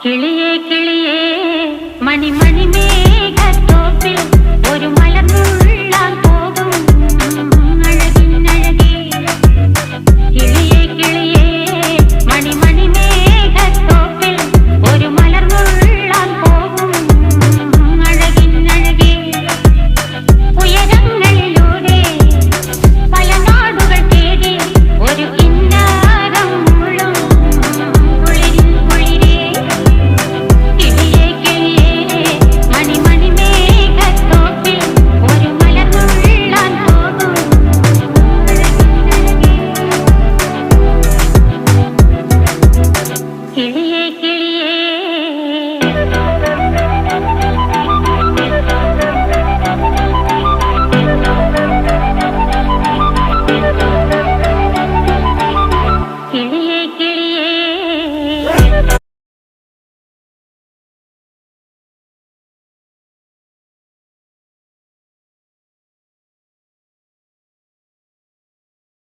കിളിയേ കിളിയേ മണിമണി മേഘത്തോപ്പിൽ ഒരു മലർന്നുള്ളാൻ പോകും അഴകിനഴകേ. കിളിയേ കിളിയേ മണിമണി മേഘത്തോപ്പിൽ ഒരു മലർന്നുള്ളാൻ പോകും അഴകിനഴകേ. ഉയരങ്ങളിലൂടെ പല നാടുകൾ തേടി ഒരു കിന്നാരം മുള്ളും കുളിരിൻ കുളിരേ. കിളിയേ കിളിയേ മണിമണി മേഘത്തോപ്പിൽ ഒരു മലർന്നുള്ളാൻ പോകും അഴകിനഴകേ. കിളിയേ